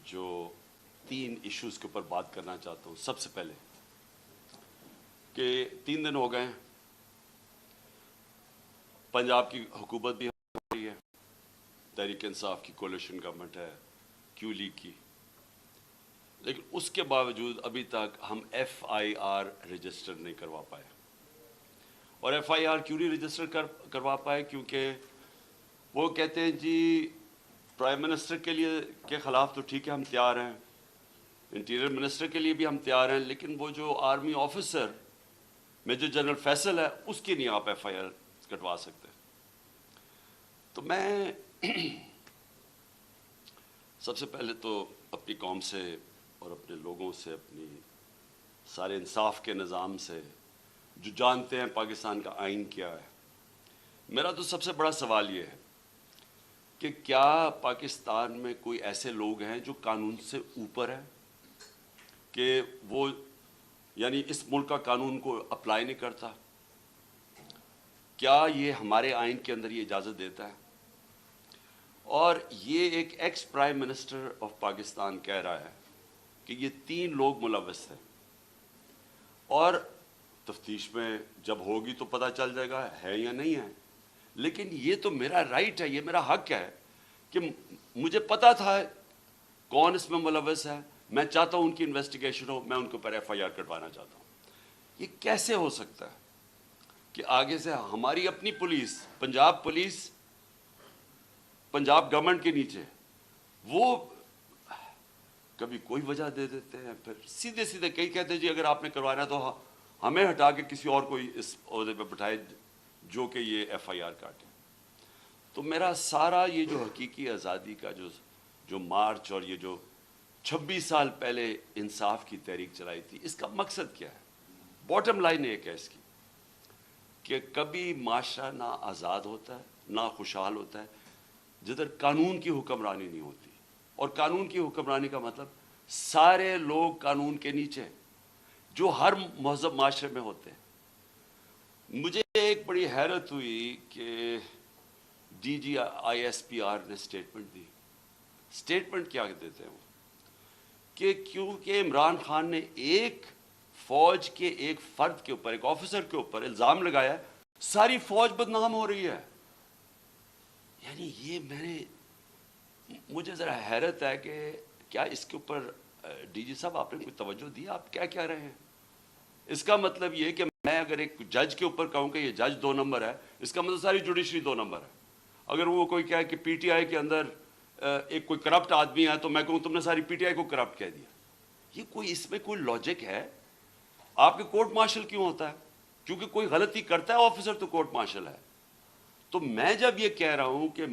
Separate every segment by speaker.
Speaker 1: جو 3 ایشوز کے اوپر بات کرنا چاہتا ہوں. سب سے پہلے کہ 3 دن ہو گئے ہیں، پنجاب کی حکومت بھی ہو رہی ہے، تحریک انصاف کی کولیشن گورنمنٹ ہے، کیو لیگ کی، لیکن اس کے باوجود ابھی تک ہم ایف آئی آر رجسٹر نہیں کروا پائے. اور ایف آئی آر کیوں نہیں رجسٹر کروا پائے؟ کیونکہ وہ کہتے ہیں جی پرائم منسٹر کے خلاف تو ٹھیک ہے ہم تیار ہیں، انٹیریئر منسٹر کے لیے بھی ہم تیار ہیں، لیکن وہ جو army officer major general Faisal ہے اس کی نہیں آپ ایف آئی آر کٹوا سکتے. تو میں سب سے پہلے تو اپنی قوم سے اور اپنے لوگوں سے، اپنی سارے انصاف کے نظام سے جو جانتے ہیں پاکستان کا آئین کیا ہے، میرا تو سب سے بڑا سوال یہ ہے کہ کیا پاکستان میں کوئی ایسے لوگ ہیں جو قانون سے اوپر ہیں، کہ وہ یعنی اس ملک کا قانون کو اپلائی نہیں کرتا؟ کیا یہ ہمارے آئین کے اندر یہ اجازت دیتا ہے؟ اور یہ ایک ex prime minister of Pakistan کہہ رہا ہے کہ یہ 3 لوگ ملوث تھے، اور تفتیش میں جب ہوگی تو پتہ چل جائے گا ہے یا نہیں ہے. لیکن یہ تو میرا رائٹ ہے، یہ میرا حق ہے کہ مجھے پتا تھا کون اس میں ملوث ہے، میں چاہتا ہوں ان کی انویسٹیگیشن ہو، میں ان کے اوپر ایف آئی آر کٹوانا چاہتا ہوں. یہ کیسے ہو سکتا ہے کہ آگے سے ہماری اپنی پولیس، پولیس پنجاب گورنمنٹ کے نیچے، وہ کبھی کوئی وجہ دے دیتے ہیں، پھر سیدھے سیدھے کئی کہتے ہیں جی اگر آپ نے کروانا تو ہمیں ہٹا کے کسی اور کو اس عہدے پہ بٹھائے جو کہ یہ ایف آئی آر کاٹے. تو میرا سارا یہ جو حقیقی آزادی کا جو مارچ اور یہ جو 26 سال پہلے انصاف کی تحریک چلائی تھی، اس کا مقصد کیا ہے؟ باٹم لائن ایک ہے اس کی کہ کبھی معاشرہ نہ آزاد ہوتا ہے نہ خوشحال ہوتا ہے جدھر قانون کی حکمرانی نہیں ہوتی. اور قانون کی حکمرانی کا مطلب سارے لوگ قانون کے نیچے جو ہر مہذب معاشرے میں ہوتے ہیں. مجھے ایک بڑی حیرت ہوئی کہ D G I S P R نے سٹیٹمنٹ دی. سٹیٹمنٹ کیا دیتے ہیں وہ؟ کہ کیونکہ عمران خان نے ایک فوج کے ایک فرد کے اوپر، ایک آفیسر کے اوپر الزام لگایا ہے، ساری فوج بدنام ہو رہی ہے. یعنی یہ مجھے ذرا حیرت ہے کہ کیا اس کے اوپر ڈی جی صاحب آپ نے کوئی توجہ دی؟ آپ کیا کہہ رہے ہیں؟ اس کا مطلب یہ کہ میں اگر ایک جج کے اوپر کہوں کہ یہ جج 2 نمبر ہے، اس کا مطلب ساری جوڈیشری 2 نمبر ہے. اگر وہ کوئی کہے کہ پی ٹی آئی کے اندر ایک کوئی کرپٹ آدمی ہے تو میں کہوں تم نے ساری پی ٹی آئی کو کرپٹ کہہ دیا. یہ کوئی اس میں کوئی لاجک ہے؟ آپ کے کورٹ مارشل کیوں ہوتا ہے؟ کیونکہ کوئی غلطی کرتا ہے آفیسر تو کورٹ مارشل ہے. تو میں جب یہ کہہ رہا ہوں کہ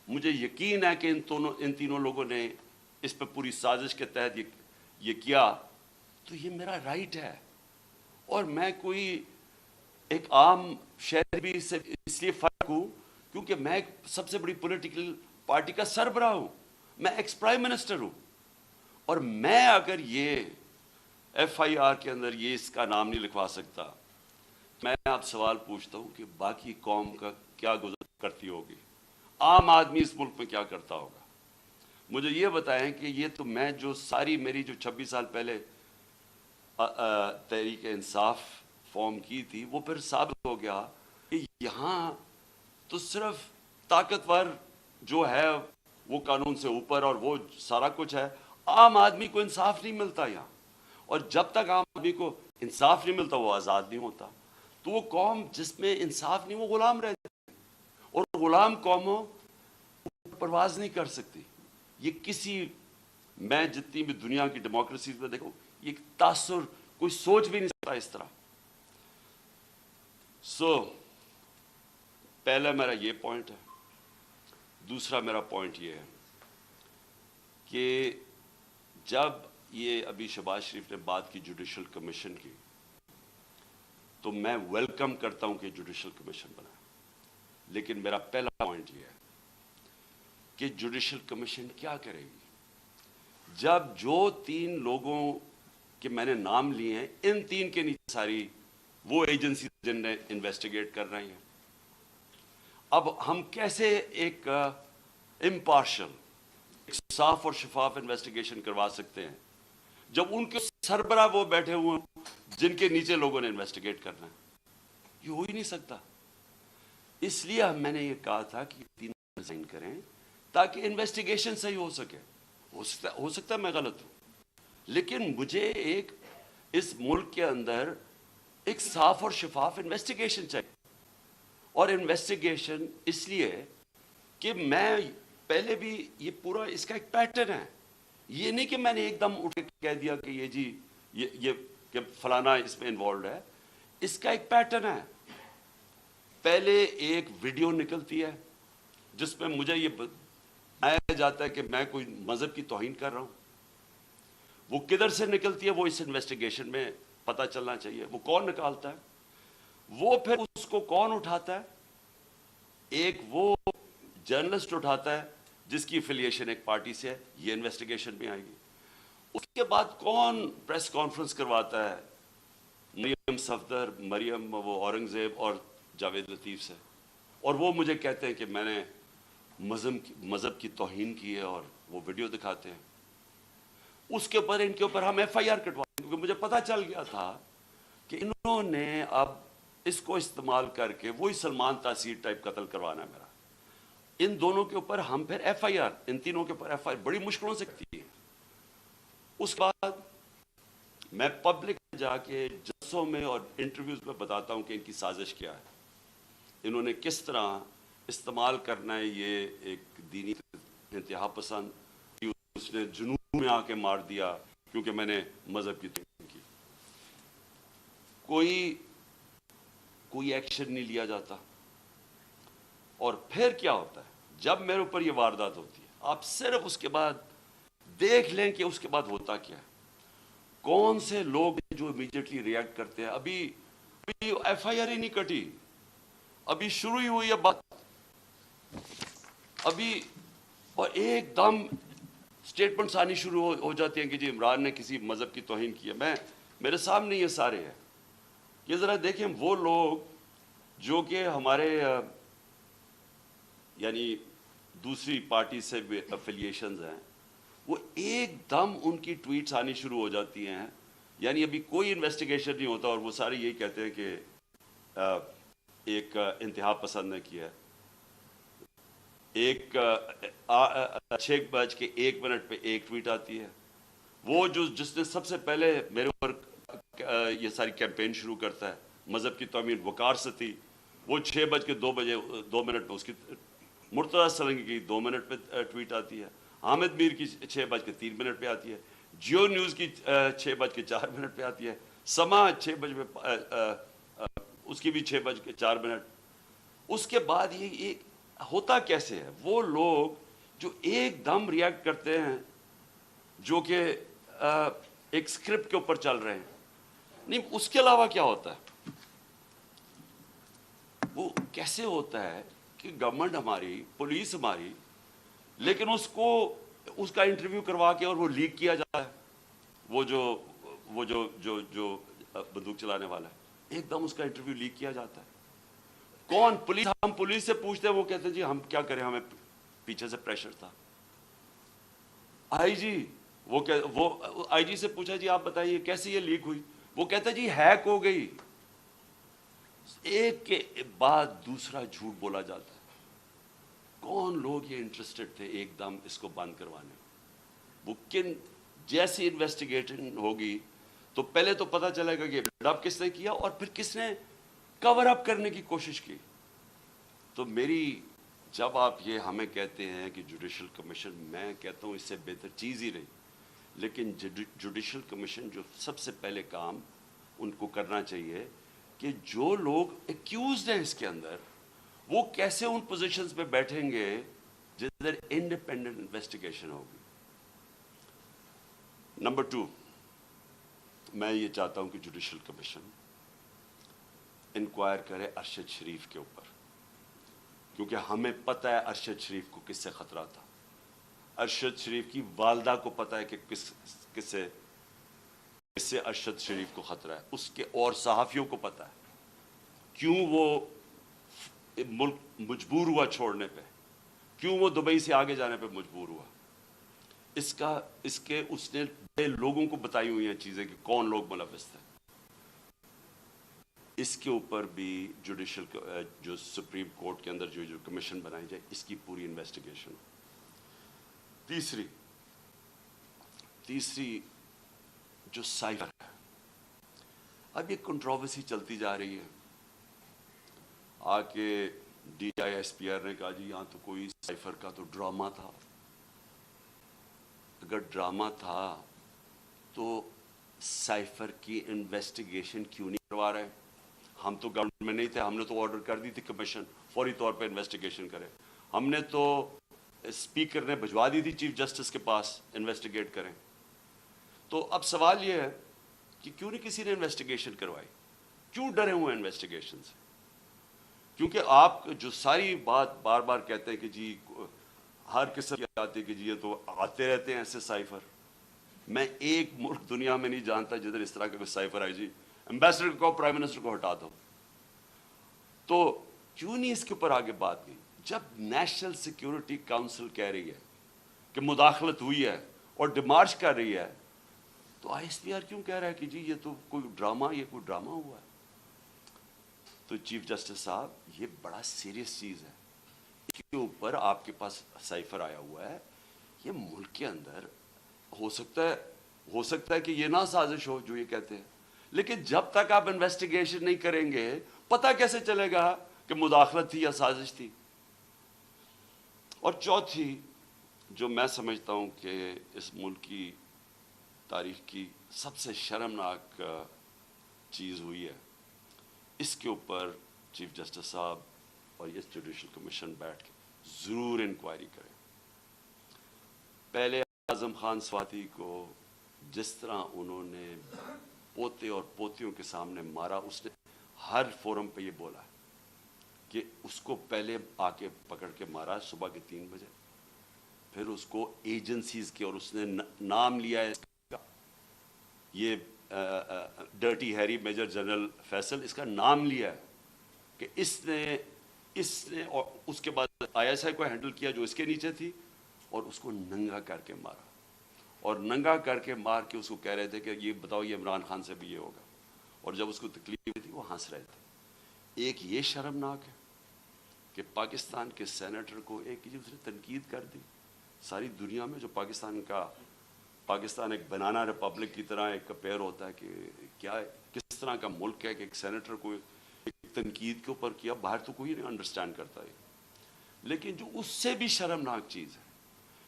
Speaker 1: مجھے یقین ہے کہ ان تینوں لوگوں نے اس پہ پوری سازش کے تحت یہ کیا، تو یہ میرا رائٹ ہے. اور میں کوئی ایک عام شہری سے اس لیے فرق ہوں کیونکہ میں سب سے بڑی پولیٹیکل پارٹی کا سربراہ ہوں، میں ایکس پرائم منسٹر ہوں. اور میں اگر یہ ایف آئی آر کے اندر یہ اس کا نام نہیں لکھوا سکتا، میں آپ سوال پوچھتا ہوں کہ باقی قوم کا کیا گزر کرتی ہوگی، عام آدمی اس ملک میں کیا کرتا ہوگا؟ مجھے یہ بتائیں کہ یہ تو میں جو میری جو 26 سال پہلے تحریک انصاف فارم کی تھی، وہ پھر ثابت ہو گیا کہ یہاں تو صرف طاقتور جو ہے وہ قانون سے اوپر اور وہ سارا کچھ ہے، عام آدمی کو انصاف نہیں ملتا یہاں. اور جب تک عام آدمی کو انصاف نہیں ملتا وہ آزاد نہیں ہوتا. تو وہ قوم جس میں انصاف نہیں، وہ غلام رہتی ہے، اور غلام قوموں پرواز نہیں کر سکتی. یہ میں جتنی بھی دنیا کی ڈیموکریسیز میں دیکھوں، یہ تاثر کوئی سوچ بھی نہیں سکتا اس طرح. پہلا میرا یہ پوائنٹ ہے. دوسرا میرا پوائنٹ یہ ہے کہ جب یہ ابھی شہباز شریف نے بات کی جوڈیشل کمیشن کی، تو میں ویلکم کرتا ہوں کہ جوڈیشل کمیشن بنا. لیکن میرا پہلا پوائنٹ یہ ہے کہ جوڈیشل کمیشن کیا کرے گی جب جو 3 لوگوں کے میں نے نام لیے ہیں، ان 3 کے نیچے ساری وہ ایجنسی جن نے انویسٹیگیٹ کر رہی ہیں. اب ہم کیسے ایک امپارشل ایک صاف اور شفاف انویسٹیگیشن کروا سکتے ہیں جب ان کے سربراہ وہ بیٹھے ہوئے جن کے نیچے لوگوں نے انویسٹیگیٹ کرنا ہے؟ یہ ہو ہی نہیں سکتا. اس لیے میں نے یہ کہا تھا کہ تینوں ریزائن کریں تاکہ انویسٹیگیشن صحیح ہو سکے. ہو سکتا ہے میں غلط ہوں, لیکن مجھے ایک اس ملک کے اندر ایک صاف اور شفاف انویسٹیگیشن چاہیے. اور انویسٹیگیشن اس لیے کہ میں پہلے بھی یہ پورا اس کا ایک پیٹرن ہے. یہ نہیں کہ میں نے ایک دم اٹھ کے کہہ دیا کہ یہ جی یہ کہ فلانا اس میں انوالوڈ ہے. اس کا ایک پیٹرن ہے. پہلے ایک ویڈیو نکلتی ہے جس میں مجھے یہ بتایا جاتا ہے کہ میں کوئی مذہب کی توہین کر رہا ہوں. وہ کدھر سے نکلتی ہے وہ اس انویسٹیگیشن میں پتہ چلنا چاہیے. وہ کون نکالتا ہے, وہ پھر اس کو کون اٹھاتا ہے؟ ایک وہ جرنلسٹ اٹھاتا ہے جس کی افیلیشن ایک پارٹی سے ہے, یہ انویسٹیگیشن میں آئے گی. اس کے بعد کون پریس کانفرنس کرواتا ہے؟ مریم صفدر, مریم وہ اورنگزیب اور جاوید لطیف سے, اور وہ مجھے کہتے ہیں کہ میں نے مذہب کی توہین کی ہے اور وہ ویڈیو دکھاتے ہیں. اس کے اوپر ان کے اوپر ہم ایف آئی آر کٹوائیں, کیونکہ مجھے پتا چل گیا تھا کہ انہوں نے اب اس کو استعمال کر کے وہی سلمان تاثیر ٹائپ قتل کروانا ہے میرا. ان دونوں کے اوپر ہم پھر ایف آئی آر, ان تینوں کے اوپر ایف آئی آر بڑی مشکلوں سے کرتی ہے. اس کے بعد میں پبلک جا کے جلسوں میں اور انٹرویوز میں بتاتا ہوں کہ ان کی سازش کیا ہے, انہوں نے کس طرح استعمال کرنا ہے یہ ایک دینی انتہا پسند. اس نے جنوب میں آ کے مار دیا کیونکہ میں نے مذہب کی توہین کی. کوئی ایکشن نہیں لیا جاتا. اور پھر کیا ہوتا ہے جب میرے اوپر یہ واردات ہوتی ہے, آپ صرف اس کے بعد دیکھ لیں کہ اس کے بعد ہوتا کیا ہے. کون سے لوگ جو امیڈیٹلی ریئیکٹ کرتے ہیں. ابھی ایف آئی آر ہی نہیں کٹی, ابھی شروع ہی ہوئی ہے بات ابھی, اور ایک دم سٹیٹمنٹس آنی شروع ہو جاتی ہیں کہ جی عمران نے کسی مذہب کی توہین کی ہے. میرے سامنے یہ سارے ہیں. یہ ذرا دیکھیں وہ لوگ جو کہ ہمارے یعنی دوسری پارٹی سے افیلیشنز ہیں, وہ ایک دم ان کی ٹویٹس آنی شروع ہو جاتی ہیں. یعنی ابھی کوئی انویسٹیگیشن نہیں ہوتا اور وہ سارے یہی کہتے ہیں کہ ایک انتہا پسند نے کیا ہے. ایک 6:01 پہ ایک ٹویٹ آتی ہے, وہ جس نے سب سے پہلے میرے اوپر یہ ساری کیمپین شروع کرتا ہے مذہب کی توہین, وقار ستی, وہ 6:02 پہ اس کی مرتضیٰ سرنگی کی 2 منٹ پہ ٹویٹ آتی ہے. حامد میر کی 6:03 پہ آتی ہے. جیو نیوز کی 6:04 پہ آتی ہے. سما 6 بجے اس کی بھی 6:04. اس کے بعد یہ ہوتا کیسے ہے؟ وہ لوگ جو ایک دم ریئیکٹ کرتے ہیں جو کہ ایک سکرپٹ کے اوپر چل رہے ہیں. نہیں, اس کے علاوہ کیا ہوتا ہے؟ وہ کیسے ہوتا ہے کہ گورنمنٹ ہماری, پولیس ہماری, لیکن اس کا انٹرویو کروا کے اور وہ لیک کیا جاتا ہے. وہ جو بندوق چلانے والا ہے, ایک دم اس کا انٹرویو لیک کیا جاتا ہے. کون؟ پولیس. ہم پولیس سے پوچھتے ہیں, وہ کہتے ہیں جی ہم کیا کریں, ہمیں پیچھے سے پریشر تھا. آئی جی وہ آئی جی سے پوچھا جی آپ بتائیے کیسے یہ لیک ہوئی, وہ کہتا ہے جی ہیک ہو گئی. ایک کے بعد دوسرا جھوٹ بولا جاتا ہے. کون لوگ یہ انٹرسٹڈ تھے ایک دم اس کو بند کروانے؟ وہ کن جیسی انویسٹیگیشن ہوگی تو پہلے تو پتہ چلے گا کہ ڈب کس نے کیا اور پھر کس نے کور اپ کرنے کی کوشش کی. تو جب آپ یہ ہمیں کہتے ہیں کہ جوڈیشل کمیشن, میں کہتا ہوں اس سے بہتر چیز ہی نہیں. لیکن جوڈیشل کمیشن جو سب سے پہلے کام ان کو کرنا چاہیے کہ جو لوگ ایکیوزڈ ہیں اس کے اندر, وہ کیسے ان پوزیشنز پہ بیٹھیں گے جدھر انڈیپینڈنٹ انویسٹیگیشن ہوگی. نمبر 2, میں یہ چاہتا ہوں کہ جوڈیشل کمیشن انکوائر کرے ارشد شریف کے اوپر, کیونکہ ہمیں پتہ ہے ارشد شریف کو کس سے خطرہ تھا. ارشد شریف کی والدہ کو پتہ ہے کہ کس سے ارشد شریف کو خطرہ ہے. اس کے اور صحافیوں کو پتہ ہے کیوں وہ ملک مجبور ہوا چھوڑنے پہ. کیوں وہ دبئی سے آگے جانے پہ مجبور ہوا؟ اس کے اس نے بڑے لوگوں کو بتائی ہوئی ہیں چیزیں کہ کون لوگ ملوث تھے. اس کے اوپر بھی جوڈیشل جو سپریم کورٹ کے اندر جو کمیشن بنائی جائے اس کی پوری انویسٹیگیشن. تیسری جو سائفر ہے، اب یہ کنٹروورسی چلتی جا رہی ہے. آ کے D I S P R نے کہا جی یہاں تو کوئی سائفر کا تو ڈرامہ تھا. اگر ڈرامہ تھا تو سائفر کی انویسٹیگیشن کیوں نہیں کروا رہے؟ ہم تو گورنمنٹ میں نہیں تھے، ہم نے تو آرڈر کر دی تھی کمیشن فوری طور پہ انویسٹیگیشن کرے. ہم نے تو اسپیکر نے بھجوا دی تھی چیف جسٹس کے پاس انویسٹیگیٹ کریں. تو اب سوال یہ ہے کہ کیوں نہیں کسی نے انویسٹیگیشن کروائی؟ کیوں ڈرے ہوئے ہیں انویسٹیگیشن سے؟ کیونکہ آپ جو ساری بات بار بار کہتے ہیں کہ جی ہر قسم کی آتی ہے کہ جی یہ تو آتے رہتے ہیں ایسے سائفر. میں ایک ملک دنیا میں نہیں جانتا جدھر اس طرح کا کوئی سائفر آئی جی امبیسڈر کو پرائم منسٹر کو ہٹا دو. تو کیوں نہیں اس کے اوپر آگے بات کی؟ جب نیشنل سیکیورٹی کاؤنسل کہہ رہی ہے کہ مداخلت ہوئی ہے اور ڈیمارچ کر رہی ہے، تو آئی ایس پی آر کیوں کہہ رہا ہے کہ جی یہ تو کوئی ڈرامہ ہوا ہے؟ تو چیف جسٹس صاحب یہ بڑا سیریس چیز ہے. اس کے اوپر آپ کے پاس سائفر آیا ہوا ہے. یہ ملک کے اندر ہو سکتا ہے کہ یہ نہ سازش ہو جو یہ کہتے ہیں، لیکن جب تک آپ انویسٹیگیشن نہیں کریں گے پتہ کیسے چلے گا کہ مداخلت تھی یا سازش تھی؟ اور چوتھی جو میں سمجھتا ہوں کہ اس ملک کی تاریخ کی سب سے شرمناک چیز ہوئی ہے، اس کے اوپر چیف جسٹس صاحب اور یہ جوڈیشل کمیشن بیٹھ کے ضرور انکوائری کریں. پہلے اعظم خان سواتی کو جس طرح انہوں نے پوتے اور پوتیوں کے سامنے مارا، اس نے ہر فورم پہ یہ بولا کہ اس کو پہلے آ کے پکڑ کے مارا صبح کے 3 بجے، پھر اس کو ایجنسیز کے، اور اس نے نام لیا ہے یہ dirty Harry major general Faisal, اس کا نام لیا ہے کہ اس نے اور اس کے بعد آئی ایس آئی کو ہینڈل کیا جو اس کے نیچے تھی، اور اس کو ننگا کر کے مارا. اور ننگا کر کے مار کے اس کو کہہ رہے تھے کہ یہ بتاؤ یہ عمران خان سے بھی یہ ہوگا. اور جب اس کو تکلیف ہوئی تھی وہ ہنس رہے تھے. ایک یہ شرمناک ہے کہ پاکستان کے سینیٹر کو ایک دوسرے تنقید کر دی. ساری دنیا میں جو پاکستان ایک بنانا ریپبلک کی طرح ایک کمپیئر ہوتا ہے کہ کیا کس طرح کا ملک ہے کہ ایک سینیٹر کو ایک تنقید کے اوپر کیا. باہر تو کوئی نہیں انڈرسٹینڈ کرتا ہے. لیکن جو اس سے بھی شرمناک چیز ہے،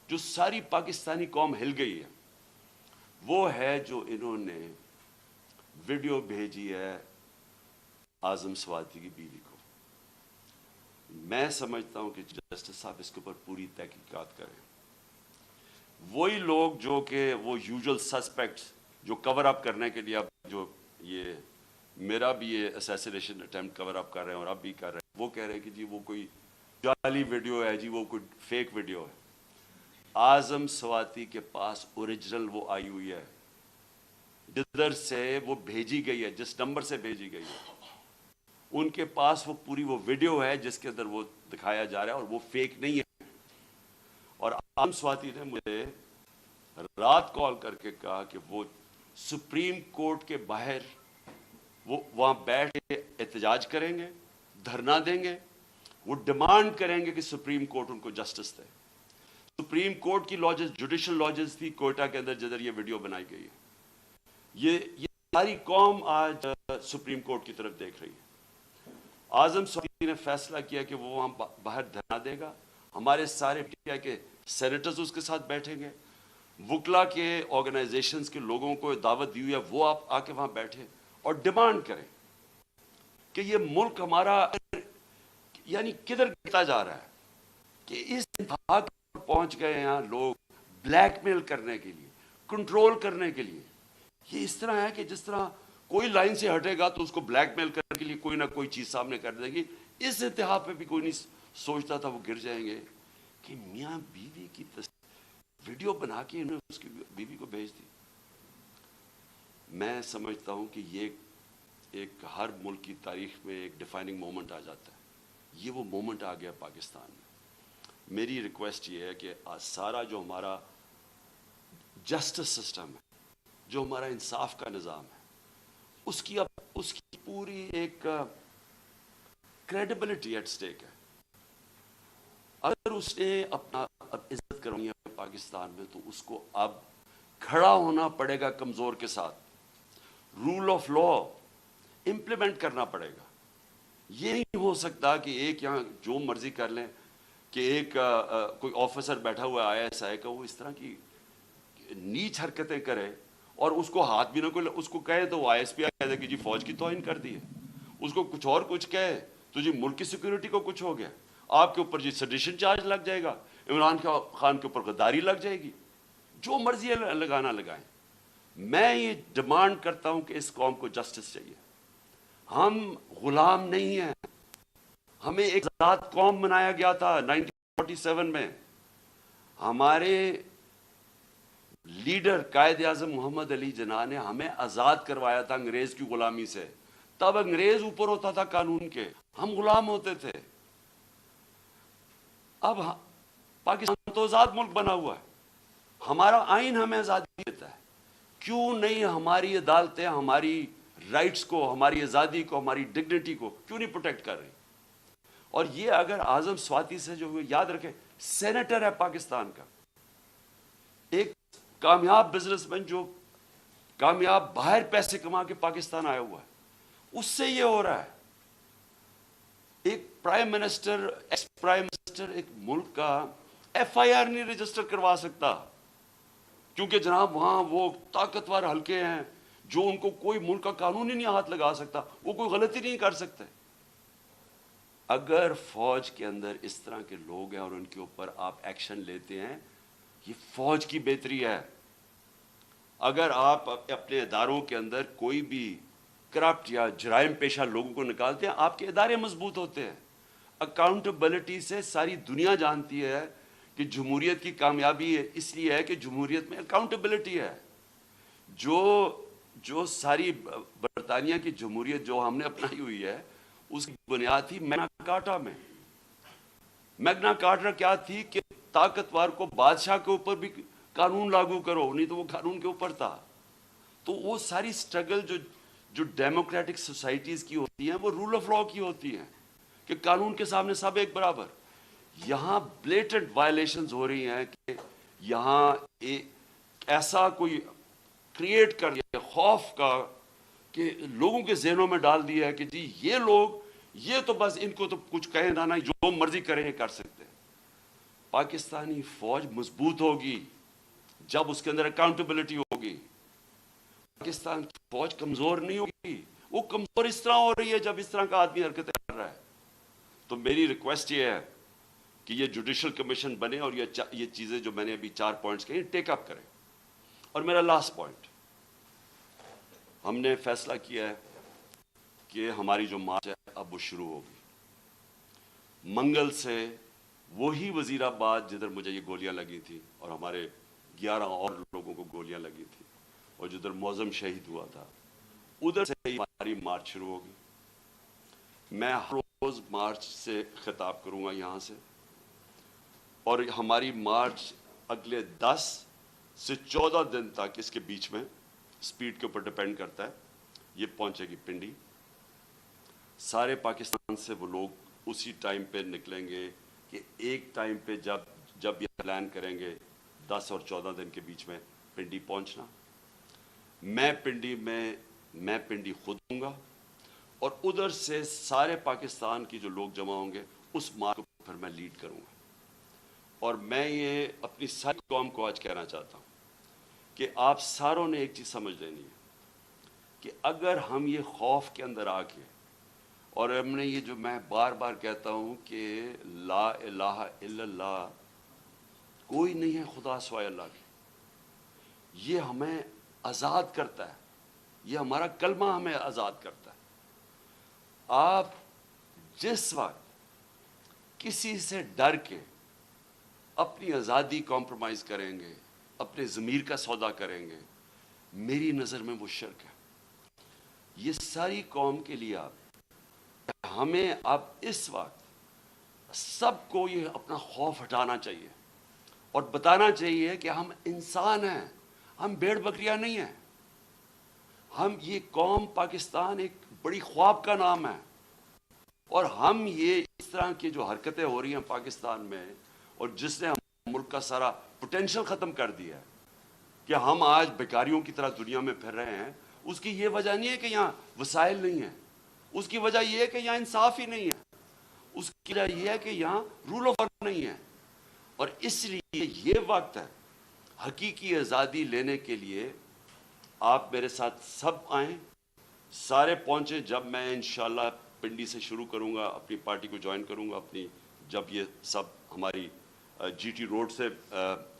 Speaker 1: جو ساری پاکستانی قوم ہل گئی ہے، وہ ہے جو انہوں نے ویڈیو بھیجی ہے اعظم سواتی کی بیوی کو. میں سمجھتا ہوں کہ جسٹس صاحب اس کے اوپر پوری تحقیقات کریں. وہی لوگ جو کہ وہ یوزول سسپیکٹس جو کور اپ کرنے کے لیے اب جو یہ میرا بھی یہ اسیسینیشن اٹیمپٹ کور اپ کر رہے ہیں اور اب بھی کر رہے ہیں، وہ کہہ رہے ہیں کہ جی وہ کوئی جعلی ویڈیو ہے، جی وہ کوئی فیک ویڈیو ہے. اعظم سواتی کے پاس اوریجنل وہ آئی ہوئی ہے، جدھر سے وہ بھیجی گئی ہے، جس نمبر سے بھیجی گئی ہے، ان کے پاس وہ پوری وہ ویڈیو ہے جس کے اندر وہ دکھایا جا رہا ہے، اور وہ فیک نہیں ہے. اور اعظم سواتی نے مجھے رات کال کر کے کہا کہ وہ سپریم کورٹ کے باہر وہ وہاں بیٹھ کے احتجاج کریں گے، دھرنا دیں گے، وہ ڈیمانڈ کریں گے کہ سپریم کورٹ ان کو جسٹس دے. سپریم کورٹ کی لاجز جوڈیشل لاجز تھی کوئٹہ کے اندر جدھر یہ ویڈیو بنائی گئی ہے. یہ ساری قوم آج سپریم کورٹ کی طرف دیکھ رہی ہے. اعظم سواتی نے فیصلہ کیا کہ وہ وہاں باہر دھرنا دے گا. ہمارے سارے پی کے سینیٹرز اس کے ساتھ بیٹھیں گے. وکلا کے آرگنائزیشنز کے لوگوں کو دعوت دی ہوئی ہے، وہ آپ آ کے وہاں بیٹھیں اور ڈیمانڈ کریں کہ یہ ملک ہمارا یعنی کدھر گرتا جا رہا ہے کہ اس انتہا پر پہنچ گئے ہیں لوگ بلیک میل کرنے کے لیے، کنٹرول کرنے کے لیے. یہ اس طرح ہے کہ جس طرح کوئی لائن سے ہٹے گا تو اس کو بلیک میل کرنے کے لیے کوئی نہ کوئی چیز سامنے کر دے گی. اس انتہا پہ بھی کوئی نہیں سوچتا تھا وہ گر جائیں گے کہ میاں بیوی کی ویڈیو بنا کے انہوں نے اس کی بیوی کو بھیج دی. میں سمجھتا ہوں کہ یہ ایک ہر ملک کی تاریخ میں ایک ڈیفائننگ مومنٹ آ جاتا ہے. یہ وہ مومنٹ آ گیا پاکستان میں. میری ریکویسٹ یہ ہے کہ سارا جو ہمارا جسٹس سسٹم ہے، جو ہمارا انصاف کا نظام ہے، اس کی پوری ایک کریڈیبلٹی ایٹ سٹیک ہے. اگر اس نے اپنا عزت کرنی ہے پاکستان میں تو اس کو اب کھڑا ہونا پڑے گا کمزور کے ساتھ. رول آف لا امپلیمنٹ کرنا پڑے گا. یہ نہیں ہو سکتا کہ ایک یہاں جو مرضی کر لیں، کہ ایک کوئی آفیسر بیٹھا ہوا ہے ISI کا، وہ اس طرح کی نیچ حرکتیں کرے اور اس کو ہاتھ بھی نہ کوئی اس کو کہے تو وہ ISP کہہ دے کہ جی فوج کی توہین کر دی ہے. اس کو کچھ اور کچھ کہے تو جی ملک کی سیکورٹی کو کچھ ہو گیا. آپ کے اوپر جی سیڈیشن چارج لگ جائے گا، عمران خان کے اوپر غداری لگ جائے گی. جو مرضی لگانا لگائیں. میں یہ ڈیمانڈ کرتا ہوں کہ اس قوم کو جسٹس چاہیے. ہم غلام نہیں ہیں. ہمیں ایک آزاد قوم بنایا گیا تھا 1947 میں. ہمارے لیڈر قائد اعظم محمد علی جناح نے ہمیں آزاد کروایا تھا انگریز کی غلامی سے. تب انگریز اوپر ہوتا تھا قانون کے، ہم غلام ہوتے تھے. اب پاکستان تو آزاد ملک بنا ہوا ہے، ہمارا آئین ہمیں آزادی دیتا ہے. کیوں نہیں ہماری عدالتیں ہماری رائٹس کو، ہماری آزادی کو، ہماری ڈگنیٹی کو کیوں نہیں پروٹیکٹ کر رہی؟ اور یہ اگر اعظم سواتی سے جو یاد رکھیں، سینیٹر ہے پاکستان کا، ایک کامیاب بزنس مین جو کامیاب باہر پیسے کما کے پاکستان آیا ہوا ہے، اس سے یہ ہو رہا ہے. ایک prime minister, ex prime minister ایک ملک کا FIR نہیں رجسٹر کروا سکتا کیونکہ جناب وہاں وہ طاقتور حلقے ہیں جو ان کو کوئی ملک کا قانون ہی نہیں ہاتھ لگا سکتا، وہ کوئی غلطی نہیں کر سکتے. اگر فوج کے اندر اس طرح کے لوگ ہیں اور ان کے اوپر آپ ایکشن لیتے ہیں، یہ فوج کی بہتری ہے. اگر آپ اپنے اداروں کے اندر کوئی بھی کرپٹ یا جرائم پیشہ لوگوں کو نکالتے ہیں، آپ کے ادارے مضبوط ہوتے ہیں. اکاؤنٹیبلٹی سے ساری دنیا جانتی ہے کہ جمہوریت کی کامیابی اس لیے ہے کہ جمہوریت میں اکاؤنٹیبلٹی ہے. جو ساری برطانیہ کی جمہوریت جو ہم نے اپنائی ہوئی ہے، اس کی بنیاد تھی میگنا کارٹا میں. میگنا کارٹا کیا تھی کہ طاقتور کو بادشاہ کے اوپر بھی قانون لاگو کرو، نہیں تو وہ قانون کے اوپر تھا. تو وہ ساری سٹرگل جو ڈیموکریٹک سوسائٹیز کی ہوتی ہیں وہ رول آف لا کی ہوتی ہیں کہ قانون کے سامنے سب ایک برابر. یہاں بلیٹنٹ وائلیشنز ہو رہی ہیں کہ یہاں ایسا کوئی کریٹ کر دیا خوف کا کہ لوگوں کے ذہنوں میں ڈال دیا ہے کہ جی یہ لوگ، یہ تو بس ان کو تو کچھ کہیں نہ جو مرضی کریں کر سکتے ہیں. پاکستانی فوج مضبوط ہوگی جب اس کے اندر اکاؤنٹیبلٹی ہوگی. پاکستان کی فوج کمزور نہیں ہوگی. وہ کمزور اس طرح ہو رہی ہے جب اس طرح کا آدمی حرکتیں کر رہا ہے. تو میری ریکویسٹ یہ ہے کہ یہ جوڈیشل کمیشن بنے اور یہ چیزیں جو میں نے ابھی 4 پوائنٹس کہی ٹیک اپ کریں. اور میرا لاسٹ پوائنٹ، ہم نے فیصلہ کیا ہے کہ ہماری جو مارچ ہے اب وہ شروع ہوگی. منگل سے وہی وزیر آباد جدھر مجھے یہ گولیاں لگی تھی اور ہمارے 11 اور لوگوں کو گولیاں لگی تھی اور جدھر معظم شہید ہوا تھا، ادھر سے ہی ہماری مارچ شروع ہوگی. میں ہر روز مارچ سے خطاب کروں گا یہاں سے، اور ہماری مارچ اگلے 10 سے 14 دن تک، اس کے بیچ میں سپیڈ کے اوپر ڈیپینڈ کرتا ہے، یہ پہنچے گی پنڈی. سارے پاکستان سے وہ لوگ اسی ٹائم پہ نکلیں گے کہ ایک ٹائم پہ جب یہ پلان کریں گے 10 اور 14 دن کے بیچ میں پنڈی پہنچنا. میں پنڈی خود ہوں گا اور ادھر سے سارے پاکستان کی جو لوگ جمع ہوں گے اس مارچ کو پھر میں لیڈ کروں گا. اور میں یہ اپنی ساری قوم کو آج کہنا چاہتا ہوں کہ آپ ساروں نے ایک چیز سمجھ لینی ہے کہ اگر ہم یہ خوف کے اندر آ کے، اور ہم نے یہ جو میں بار بار کہتا ہوں کہ لا الہ الا اللہ، کوئی نہیں ہے خدا سوائے اللہ کے، یہ ہمیں آزاد کرتا ہے، یہ ہمارا کلمہ ہمیں آزاد کرتا ہے. آپ جس وقت کسی سے ڈر کے اپنی آزادی کمپرومائز کریں گے، اپنے ضمیر کا سودا کریں گے، میری نظر میں وہ شرک ہے. یہ ساری قوم کے لیے ہمیں اب اس وقت سب کو یہ اپنا خوف ہٹانا چاہیے اور بتانا چاہیے کہ ہم انسان ہیں، ہم بھیڑ بکریاں نہیں ہیں. ہم یہ قوم پاکستان ایک بڑی خواب کا نام ہے، اور ہم یہ اس طرح کی جو حرکتیں ہو رہی ہیں پاکستان میں، اور جس نے ہم ملک کا سارا پوٹینشل ختم کر دیا ہے کہ ہم آج بیکاریوں کی طرح دنیا میں پھر رہے ہیں، اس کی یہ وجہ نہیں ہے کہ یہاں وسائل نہیں ہیں، اس کی وجہ یہ ہے کہ یہاں انصاف ہی نہیں ہے، اس کی وجہ یہ ہے کہ یہاں رول آف لا نہیں ہے. اور اس لیے یہ وقت ہے حقیقی آزادی لینے کے لیے. آپ میرے ساتھ سب آئیں، سارے پہنچیں. جب میں انشاءاللہ پنڈی سے شروع کروں گا، اپنی پارٹی کو جوائن کروں گا، جب یہ سب ہماری جی ٹی روڈ سے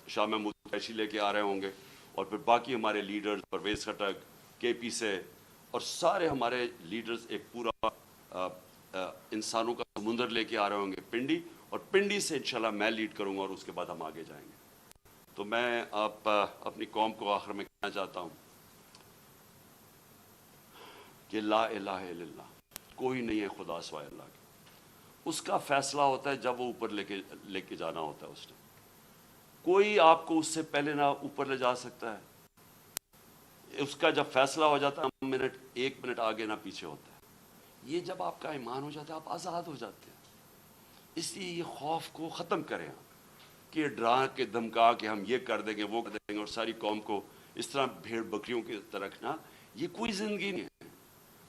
Speaker 1: شاہ محمود قریشی لے کے آ رہے ہوں گے، اور پھر باقی ہمارے لیڈرز پرویز خٹک، کے پی سے، اور سارے ہمارے لیڈرز ایک پورا انسانوں کا سمندر لے کے آ رہے ہوں گے پنڈی، اور پنڈی سے انشاءاللہ میں لیڈ کروں گا، اور اس کے بعد ہم آگے جائیں گے. تو میں اپنی قوم کو آخر میں کہنا چاہتا ہوں کہ لا الہ الا اللہ، کوئی نہیں ہے خدا سوائے اللہ کے. اس کا فیصلہ ہوتا ہے جب وہ اوپر لے کے جانا ہوتا ہے. اس نے کوئی آپ کو اس سے پہلے نہ اوپر لے جا سکتا ہے. اس کا جب فیصلہ ہو جاتا ہے، ایک منٹ آگے نہ پیچھے ہوتا ہے. یہ جب آپ کا ایمان ہو جاتا ہے، آپ آزاد ہو جاتے ہیں. اس لیے یہ خوف کو ختم کریں کہ ڈرا کے دھمکا کہ ہم یہ کر دیں گے، وہ کر دیں گے، اور ساری قوم کو اس طرح بھیڑ بکریوں کی طرح رکھنا، یہ کوئی زندگی نہیں ہے.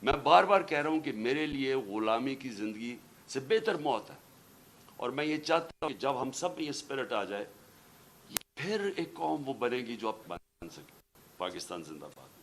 Speaker 1: میں بار بار کہہ رہا ہوں کہ میرے لیے غلامی کی زندگی سے بہتر موت ہے. اور میں یہ چاہتا ہوں کہ جب ہم سب میں یہ اسپرٹ آ جائے، پھر ایک قوم وہ بنے گی جو آپ بن سکے. پاکستان زندہ باد.